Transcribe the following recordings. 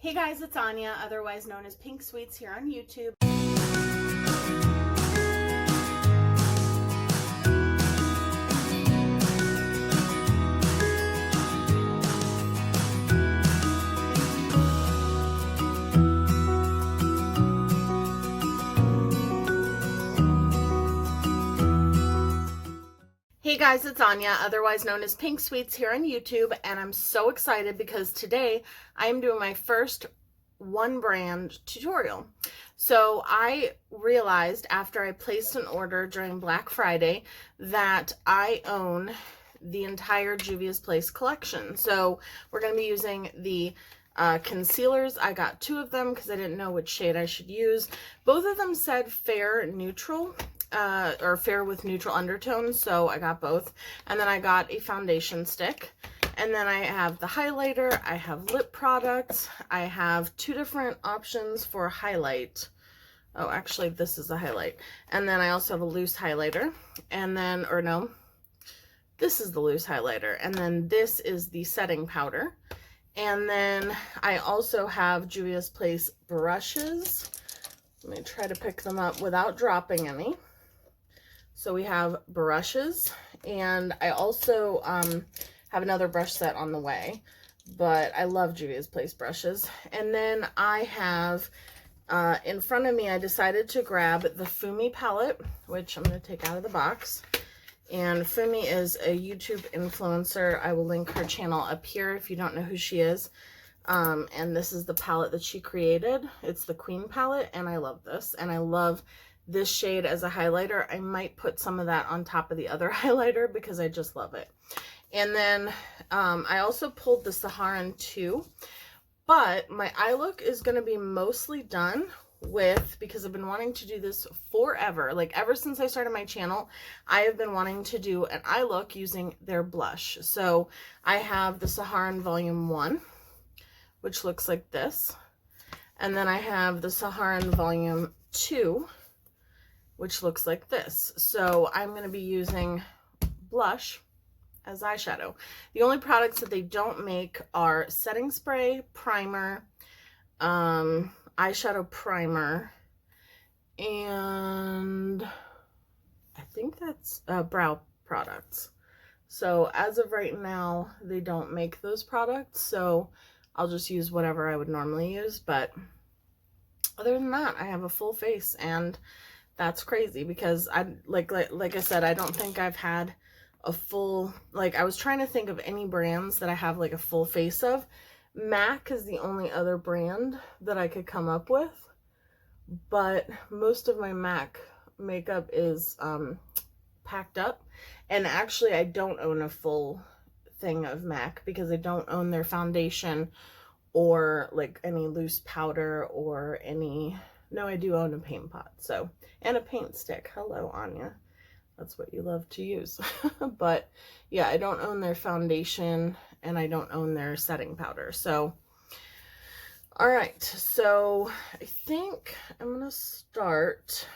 Hey guys, it's Anya, otherwise known as Pink Sweets here on YouTube. Hey guys, it's Anya, otherwise known as Pink Sweets here on YouTube, and I'm so excited because today I am doing my first one brand tutorial. So I realized after I placed an order during Black Friday that I own the entire Juvia's Place collection. So we're going to be using the concealers. I got two of them because I didn't know which shade I should use. Both of them said fair neutral. Or fair with neutral undertones, so I got both. And then I got a foundation stick, and then I have the highlighter, I have lip products, I have two different options for highlight. Oh, actually this is a highlight. And then I also have a loose highlighter, and then, or no, this is the loose highlighter, and then this is the setting powder. And then I also have Juvia's Place brushes. Let me try to pick them up without dropping any. So we have brushes, and I also have another brush set on the way, but I love Juvia's Place brushes. And then I have, in front of me, I decided to grab the Fumi palette, which I'm going to take out of the box. And Fumi is a YouTube influencer. I will link her channel up here if you don't know who she is. And this is the palette that she created. It's the Queen palette, and I love this. And I love this shade as a highlighter. I might put some of that on top of the other highlighter because I just love it. And then I also pulled the Saharan 2, but my eye look is going to be mostly done with, because I've been wanting to do this forever, like ever since I started my channel, I have been wanting to do an eye look using their blush. So I have the Saharan Volume 1, which looks like this. And then I have the Saharan Volume 2, which looks like this. So I'm going to be using blush as eyeshadow. The only products that they don't make are setting spray, primer, eyeshadow primer, and I think that's brow products. So as of right now, they don't make those products, so I'll just use whatever I would normally use. But other than that, I have a full face, and that's crazy because I like I said, I don't think I've had a full, like, I was trying to think of any brands that I have like a full face of. MAC is the only other brand that I could come up with, but most of my MAC makeup is packed up. And actually I don't own a full thing of MAC because I don't own their foundation or like any loose powder or any. No, I do own a paint pot, so, and a paint stick. Hello, Anya. That's what you love to use. But yeah, I don't own their foundation and I don't own their setting powder. So, all right. So I think I'm going to start.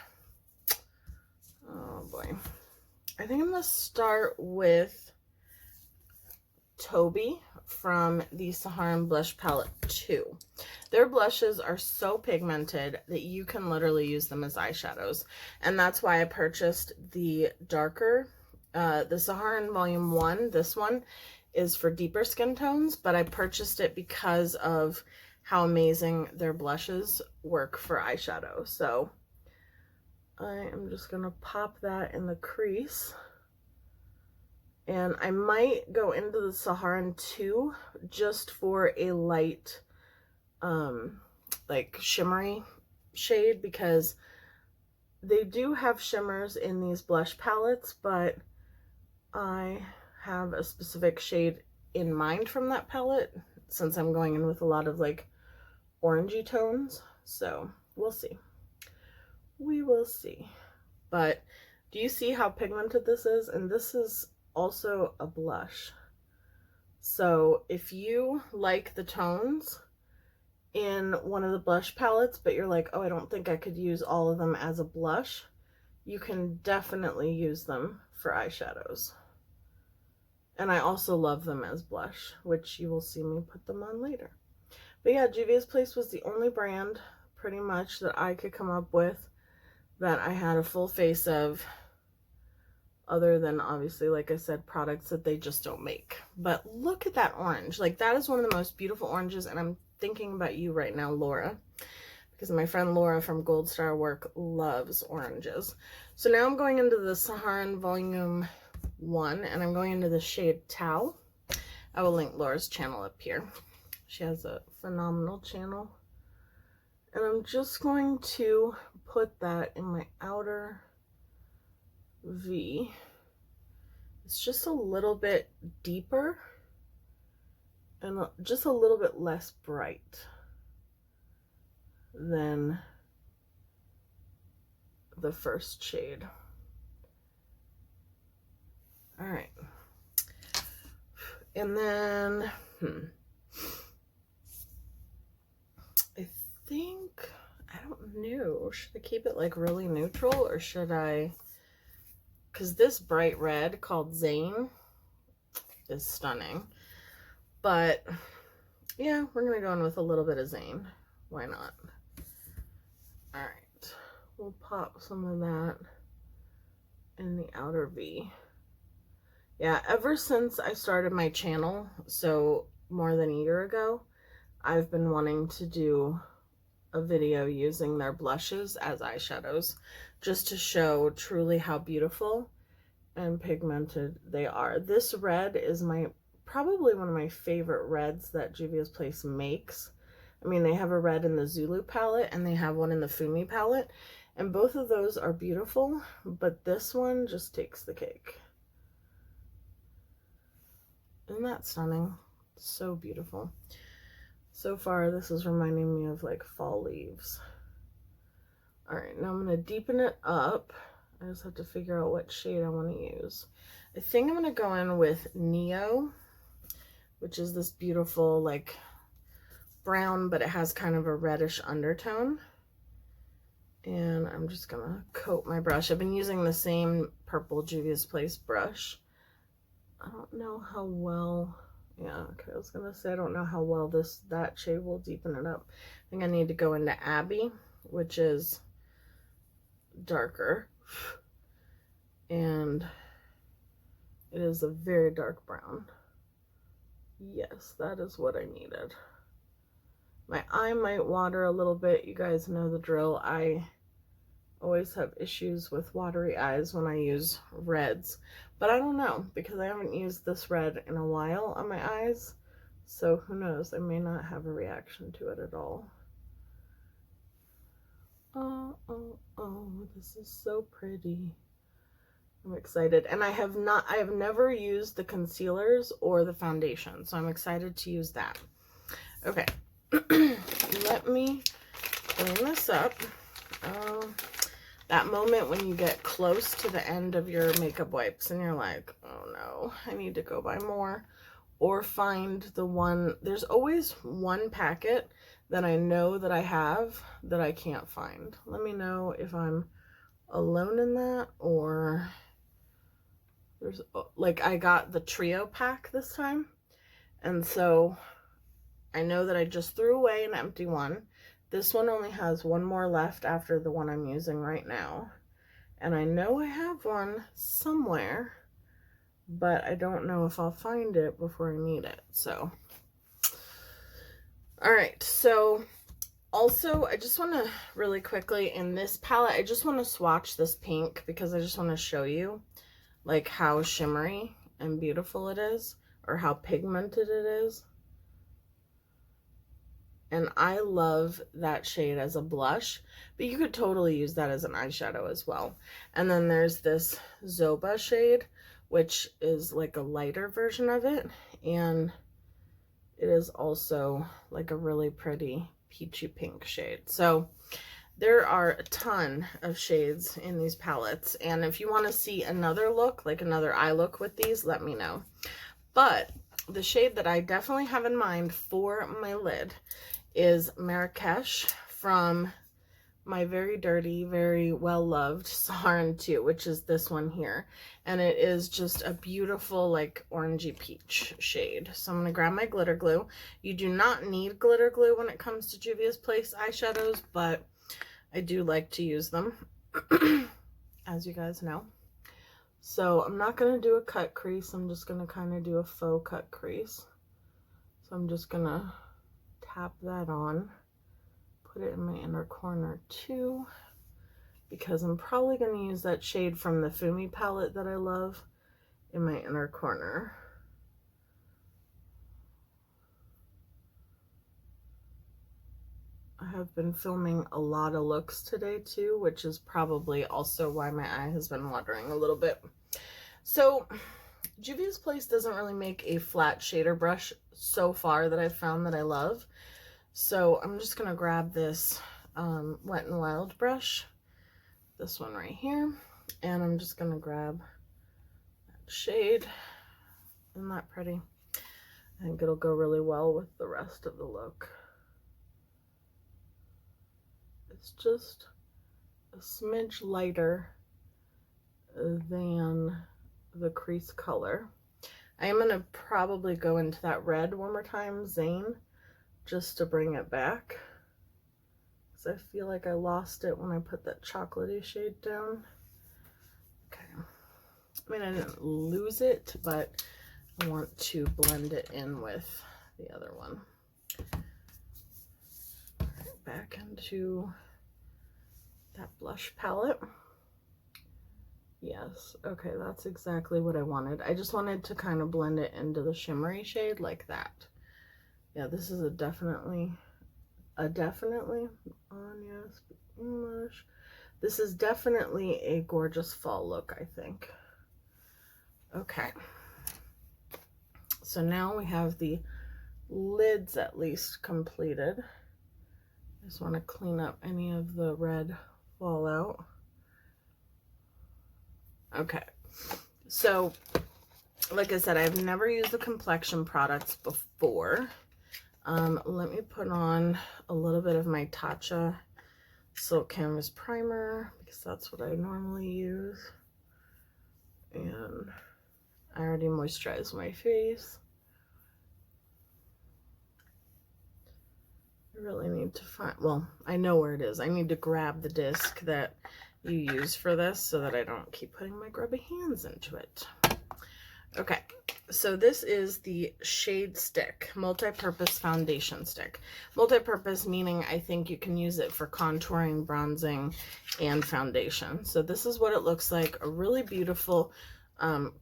Oh boy. I think I'm going to start with Toby from the Saharan Blush Palette 2. Their blushes are so pigmented that you can literally use them as eyeshadows. And that's why I purchased the darker, the Saharan Volume 1. This one is for deeper skin tones, but I purchased it because of how amazing their blushes work for eyeshadow. So I am just going to pop that in the crease. And I might go into the Saharan 2 just for a light, like shimmery shade, because they do have shimmers in these blush palettes, but I have a specific shade in mind from that palette since I'm going in with a lot of like orangey tones. So we'll see. We will see. But do you see how pigmented this is? And this is also a blush. So if you like the tones in one of the blush palettes, but you're like, oh, I don't think I could use all of them as a blush, you can definitely use them for eyeshadows. And I also love them as blush, which you will see me put them on later. But yeah, Juvia's Place was the only brand pretty much that I could come up with that I had a full face of, other than obviously, like I said, products that they just don't make. But look at that orange. Like, that is one of the most beautiful oranges, and I'm thinking about you right now, Laura, because my friend Laura from Gold Star Work loves oranges. So now I'm going into the Saharan Volume 1, and I'm going into the shade Tau. I will link Laura's channel up here. She has a phenomenal channel. And I'm just going to put that in my outer V. It's just a little bit deeper and just a little bit less bright than the first shade. All right. And then, I think, I don't know, should I keep it like really neutral, or should I, because this bright red called Zane is stunning, but yeah, we're gonna go in with a little bit of Zane. Why not? All right, we'll pop some of that in the outer V. Yeah, ever since I started my channel, so more than a year ago, I've been wanting to do a video using their blushes as eyeshadows, just to show truly how beautiful and pigmented they are. This red is probably one of my favorite reds that Juvia's Place makes. I mean, they have a red in the Zulu palette and they have one in the Fumi palette, and both of those are beautiful, but this one just takes the cake. Isn't that stunning? So beautiful. So far, this is reminding me of like fall leaves. All right, now I'm going to deepen it up. I just have to figure out what shade I want to use. I think I'm going to go in with Neo, which is this beautiful like brown, but it has kind of a reddish undertone. And I'm just going to coat my brush. I've been using the same purple Juvia's Place brush. I don't know how well, yeah, okay, I was gonna say I don't know how well that shade will deepen it up. I think I need to go into Abbey, which is darker, and it is a very dark brown. Yes, that is what I needed. My eye might water a little bit. You guys know the drill. I always have issues with watery eyes when I use reds, but I don't know, because I haven't used this red in a while on my eyes, so who knows, I may not have a reaction to it at all. Oh, this is so pretty. I'm excited, and I have never used the concealers or the foundation, so I'm excited to use that. Okay, let me clean this up. That moment when you get close to the end of your makeup wipes and you're like, oh no, I need to go buy more, or find the one. There's always one packet that I know that I have that I can't find. Let me know if I'm alone in that, or there's like, I got the trio pack this time, and so I know that I just threw away an empty one. This one only has one more left after the one I'm using right now. And I know I have one somewhere, but I don't know if I'll find it before I need it. So, all right. So also, I just want to really quickly, in this palette, I just want to swatch this pink because I just want to show you like how shimmery and beautiful it is, or how pigmented it is. And I love that shade as a blush, but you could totally use that as an eyeshadow as well. And then there's this Zoba shade, which is like a lighter version of it, and it is also like a really pretty peachy pink shade. So there are a ton of shades in these palettes, and if you want to see another look, like another eye look with these, let me know. But the shade that I definitely have in mind for my lid is Marrakesh from my very dirty, very well-loved Saharan 2, which is this one here. And it is just a beautiful, like, orangey peach shade. So I'm going to grab my glitter glue. You do not need glitter glue when it comes to Juvia's Place eyeshadows, but I do like to use them, as you guys know. So I'm not going to do a cut crease. I'm just going to kind of do a faux cut crease. So I'm just going to tap that on. Put it in my inner corner too, because I'm probably going to use that shade from the Fumi palette that I love in my inner corner. I have been filming a lot of looks today too, which is probably also why my eye has been watering a little bit. So Juvia's Place doesn't really make a flat shader brush so far that I've found that I love. So I'm just going to grab this Wet n Wild brush, this one right here, and I'm just going to grab that shade. Isn't that pretty? I think it'll go really well with the rest of the look. It's just a smidge lighter than the crease color. I am going to probably go into that red one more time, Zane, just to bring it back, because I feel like I lost it when I put that chocolatey shade down. Okay, I mean, I didn't lose it, but I want to blend it in with the other one. All right, back into that blush palette. Yes, okay, that's exactly what I wanted. I just wanted to kind of blend it into the shimmery shade like that. Yeah, this is a definitely, yes, English. This is definitely a gorgeous fall look, I think. Okay. So now we have the lids at least completed. I just want to clean up any of the red fallout. Okay. So, like I said, I've never used the complexion products before. Let me put on a little bit of my Tatcha Silk Canvas Primer, because that's what I normally use. And I already moisturized my face. I really need to find, well, I know where it is. I need to grab the disc that you use for this so that I don't keep putting my grubby hands into it. Okay, so this is the Shade Stick multi-purpose foundation stick. Multi-purpose meaning I think you can use it for contouring, bronzing, and foundation. So this is what it looks like, a really beautiful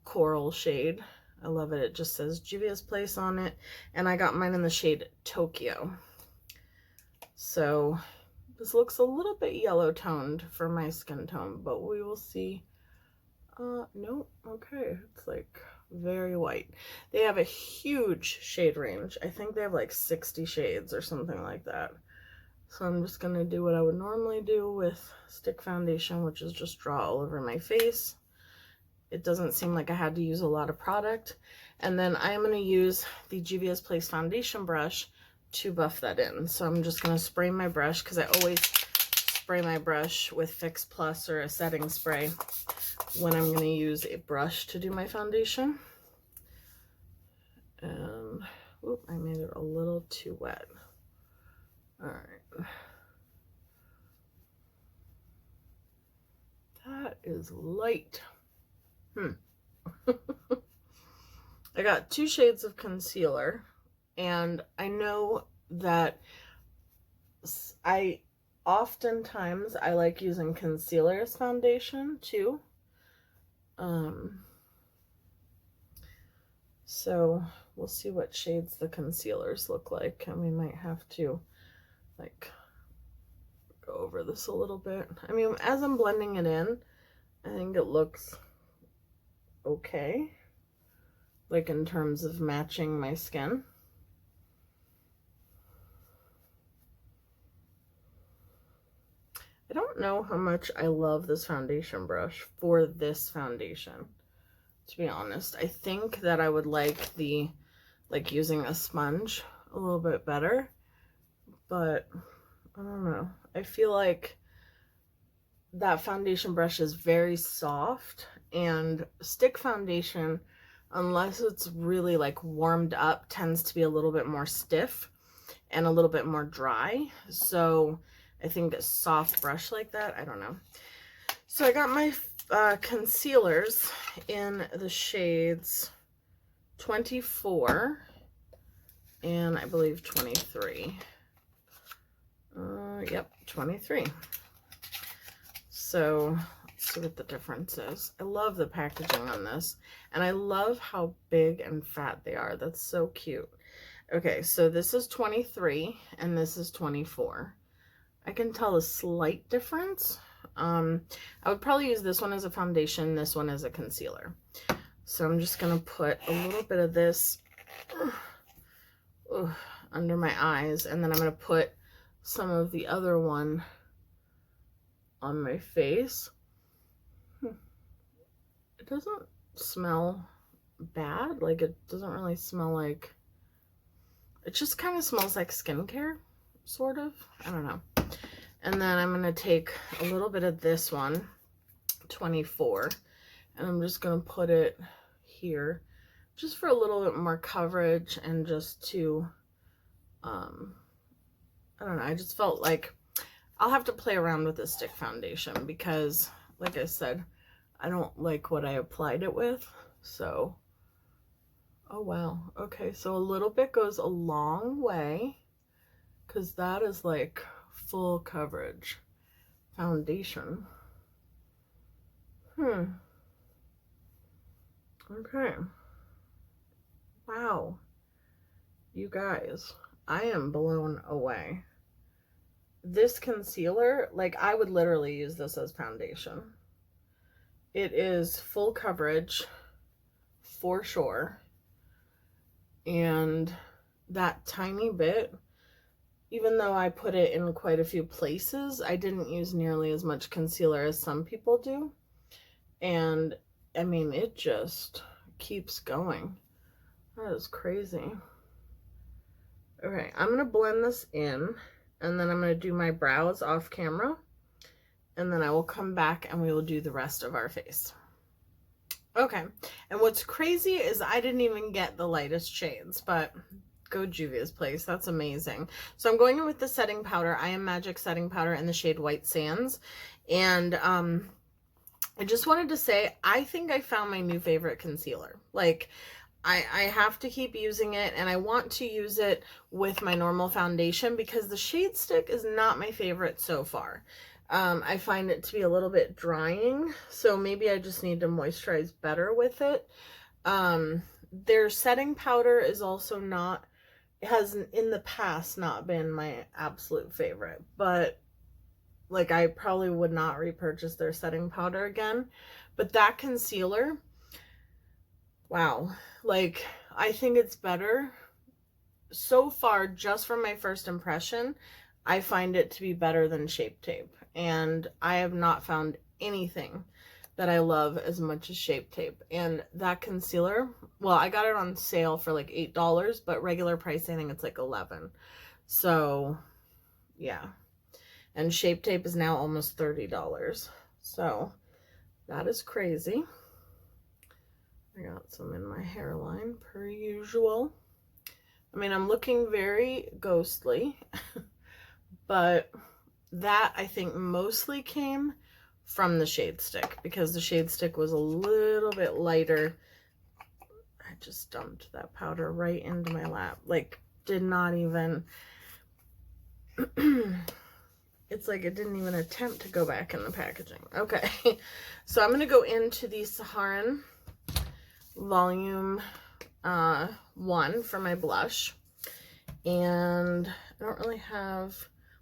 coral shade. I love it. It just says Juvia's Place on it, and I got mine in the shade Tokyo. So this looks a little bit yellow toned for my skin tone, but we will see. No, okay, it's like very white. They have a huge shade range. I think they have like 60 shades or something like that. So I'm just gonna do what I would normally do with stick foundation, which is just draw all over my face. It doesn't seem like I had to use a lot of product. And then I'm gonna use the Juvia's Place foundation brush to buff that in. So I'm just gonna spray my brush, because I always spray my brush with Fix Plus or a setting spray when I'm going to use a brush to do my foundation. And, oop, I made it a little too wet. All right. That is light. I got 2 shades of concealer, and I know that oftentimes I like using concealer as foundation too. So we'll see what shades the concealers look like, and we might have to like go over this a little bit. I mean, as I'm blending it in, I think it looks okay, like in terms of matching my skin. I don't know how much I love this foundation brush for this foundation, to be honest. I think that I would like using a sponge a little bit better, but I don't know. I feel like that foundation brush is very soft, and stick foundation, unless it's really like warmed up, tends to be a little bit more stiff and a little bit more dry. So I think a soft brush like that, I don't know. So I got my concealers in the shades 24 and I believe 23. Yep, 23. So let's see what the difference is. I love the packaging on this, and I love how big and fat they are. That's so cute. Okay, so this is 23 and this is 24. I can tell a slight difference. I would probably use this one as a foundation, this one as a concealer. So I'm just gonna put a little bit of this under my eyes, and then I'm gonna put some of the other one on my face. It doesn't smell bad. Like, it doesn't really smell like, it just kind of smells like skincare, sort of. I don't know. And then I'm going to take a little bit of this one, 24, and I'm just going to put it here just for a little bit more coverage, and just to, I don't know, I just felt like I'll have to play around with the stick foundation because, like I said, I don't like what I applied it with. So, oh wow. Okay, so a little bit goes a long way, because that is like full coverage foundation. Okay. Wow. You guys, I am blown away. This concealer, like, I would literally use this as foundation. It is full coverage for sure. And that tiny bit, even though I put it in quite a few places, I didn't use nearly as much concealer as some people do. And I mean, it just keeps going. That is crazy. Okay, I'm gonna blend this in, and then I'm gonna do my brows off camera, and then I will come back and we will do the rest of our face. Okay, and what's crazy is I didn't even get the lightest shades, but go Juvia's place. That's amazing. So I'm going in with the setting powder, I Am Magic setting powder in the shade White Sands. And I just wanted to say, I think I found my new favorite concealer. Like, I have to keep using it, and I want to use it with my normal foundation because the shade stick is not my favorite so far. I find it to be a little bit drying, so maybe I just need to moisturize better with it. Their setting powder is also not, it has in the past not been my absolute favorite, but like, I probably would not repurchase their setting powder again. But that concealer, wow, like, I think it's better so far. Just from my first impression, I find it to be better than Shape Tape, and I have not found anything that I love as much as Shape Tape. And that concealer, well, I got it on sale for like $8, but regular price, I think it's like $11. So yeah, and Shape Tape is now almost $30. So that is crazy. I got some in my hairline per usual. I mean, I'm looking very ghostly, but that I think mostly came from the shade stick, because the shade stick was a little bit lighter. I just dumped that powder right into my lap. Like, did not even it's like it didn't even attempt to go back in the packaging. Okay, so I'm going to go into the Saharan Volume 1 for my blush. And I don't really have,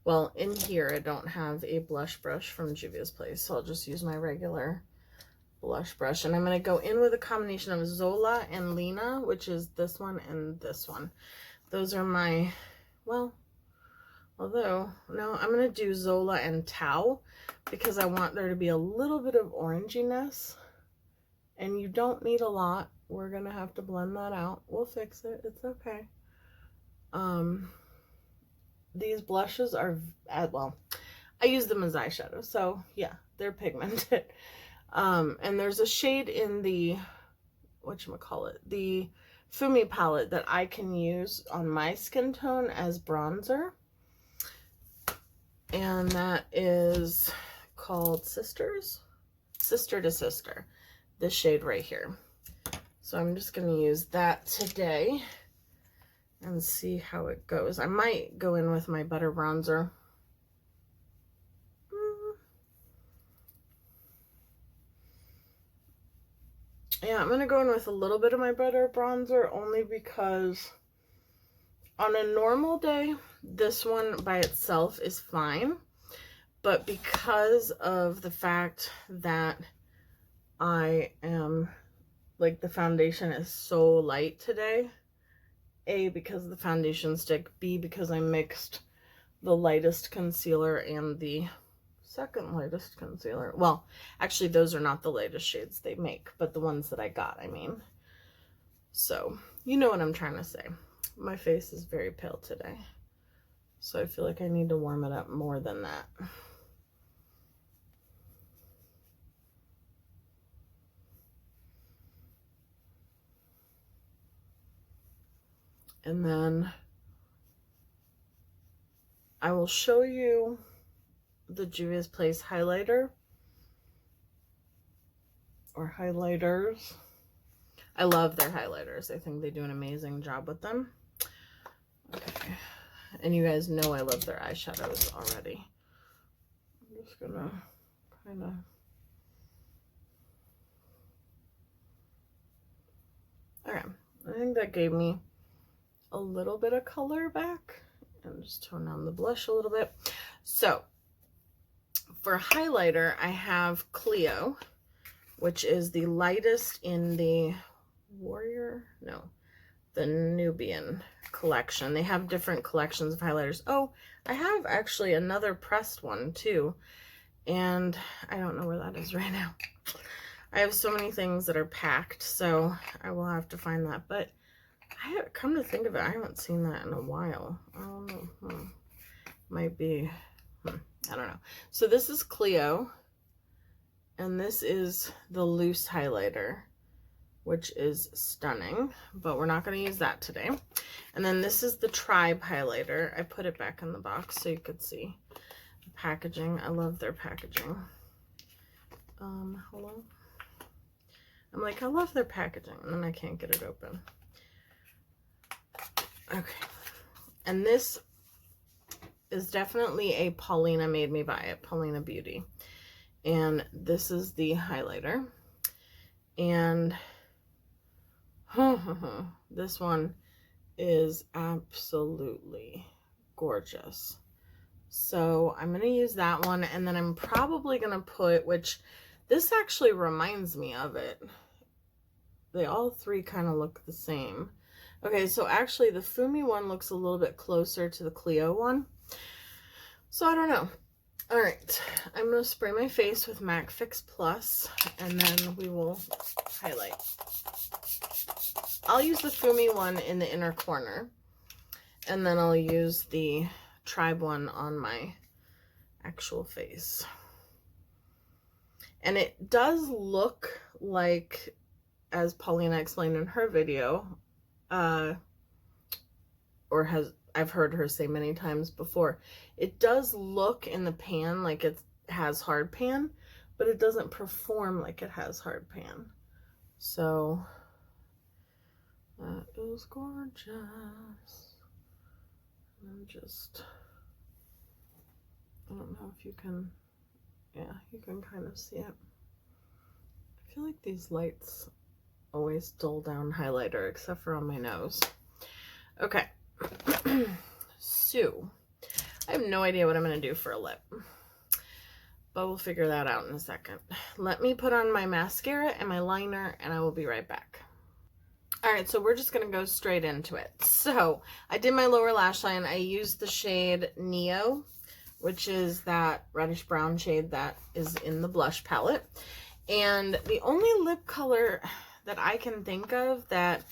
well, in here I don't have a blush brush from Juvia's Place, so I'll just use my regular blush brush. And I'm going to go in with a combination of Zola and Lena, which is this one and this one. Those are my, well, although, no, I'm going to do Zola and Tau because I want there to be a little bit of oranginess. And you don't need a lot. We're going to have to blend that out. We'll fix it. It's okay. These blushes are, well, I use them as eyeshadow. So, yeah, they're pigmented. And there's a shade in the, whatchamacallit, the Fumi palette that I can use on my skin tone as bronzer. And that is called Sister to Sister, this shade right here. So I'm just going to use that today and see how it goes. I might go in with my Butter Bronzer. Yeah, I'm going to go in with a little bit of my Butter Bronzer only because on a normal day, this one by itself is fine. But because of the fact that I am, like, the foundation is so light today, A, because of the foundation stick, B, because I mixed the lightest concealer and the second lightest concealer. Well, actually, those are not the lightest shades they make, but the ones that I got, I mean. So, you know what I'm trying to say. My face is very pale today, so I feel like I need to warm it up more than that. And then I will show you the Juvia's Place highlighter, or highlighters. I love their highlighters. I think they do an amazing job with them. Okay. And you guys know I love their eyeshadows already. I'm just gonna kind of... Okay. I think that gave me a little bit of color back, and just tone down the blush a little bit. So for highlighter, I have Clio, which is the lightest in the the Nubian collection. They have different collections of highlighters. Oh, I have actually another pressed one too, and I don't know where that is right now. I have so many things that are packed, so I will have to find that. But come to think of it, I haven't seen that in a while. I don't know. Might be, I don't know. So this is Clio, and this is the loose highlighter, which is stunning, but we're not going to use that today. And then this is the Tribe highlighter. I put it back in the box so you could see the packaging. I love their packaging. Hello? I'm like, I love their packaging, and then I can't get it open. Okay, and this is definitely a Paulina Made Me Buy It, Paulina Beauty. And this is the highlighter. And this one is absolutely gorgeous. So I'm going to use that one, and then I'm probably going to put, which this actually reminds me of it. They all three kind of look the same. Okay, so actually the Fumi one looks a little bit closer to the Clio one. So I don't know. All right, I'm going to spray my face with MAC Fix Plus, and then we will highlight. I'll use the Fumi one in the inner corner, and then I'll use the Tribe one on my actual face. And it does look like, as Paulina explained in her video, I've heard her say many times before, it does look in the pan like it has hard pan, but it doesn't perform like it has hard pan. So that is gorgeous. I'm just, I don't know if you can, yeah, you can kind of see it. I feel like these lights always dull down highlighter, except for on my nose. Okay. So I have no idea what I'm going to do for a lip, but we'll figure that out in a second. Let me put on my mascara and my liner, and I will be right back. All right, so we're just going to go straight into it. So I did my lower lash line. I used the shade Neo, which is that reddish brown shade that is in the blush palette. And the only lip color that I can think of that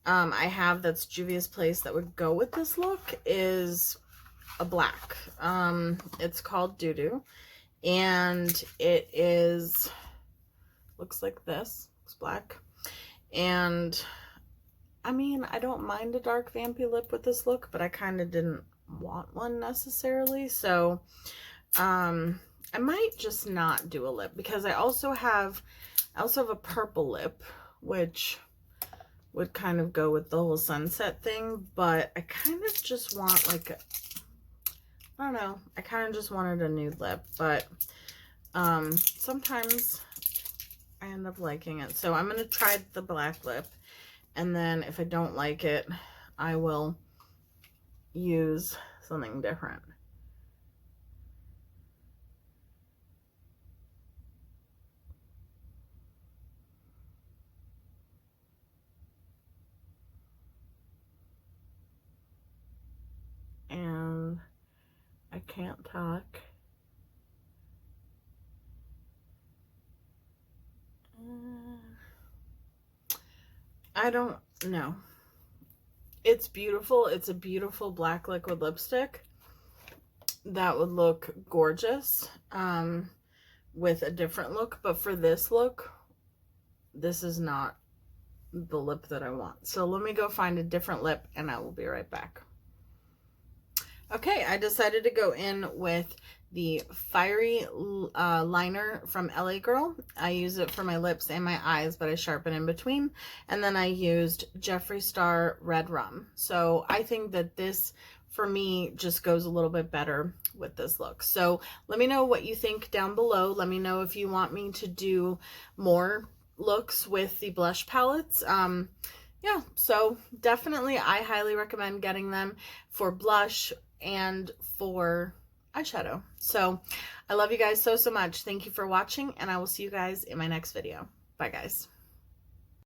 I have that's Juvia's Place that would go with this look is a black. It's called Doo Doo, and it is, looks like this. It's black. And I mean, I don't mind a dark vampy lip with this look, but I kind of didn't want one necessarily. So I might just not do a lip, because I also have a purple lip, which would kind of go with the whole sunset thing, but I kind of just want like I don't know, I kind of just wanted a nude lip, but sometimes I end up liking it. So I'm going to try the black lip, and then if I don't like it, I will use something different. And I can't talk. I don't know. It's beautiful. It's a beautiful black liquid lipstick that would look gorgeous with a different look. But for this look, this is not the lip that I want. So let me go find a different lip and I will be right back. Okay, I decided to go in with the Fiery liner from LA Girl. I use it for my lips and my eyes, but I sharpen in between. And then I used Jeffree Star Red Rum. So I think that this, for me, just goes a little bit better with this look. So let me know what you think down below. Let me know if you want me to do more looks with the blush palettes. Yeah, so definitely I highly recommend getting them for blush and for eyeshadow. So I love you guys so much. Thank you for watching, and I will see you guys in my next video. Bye, guys.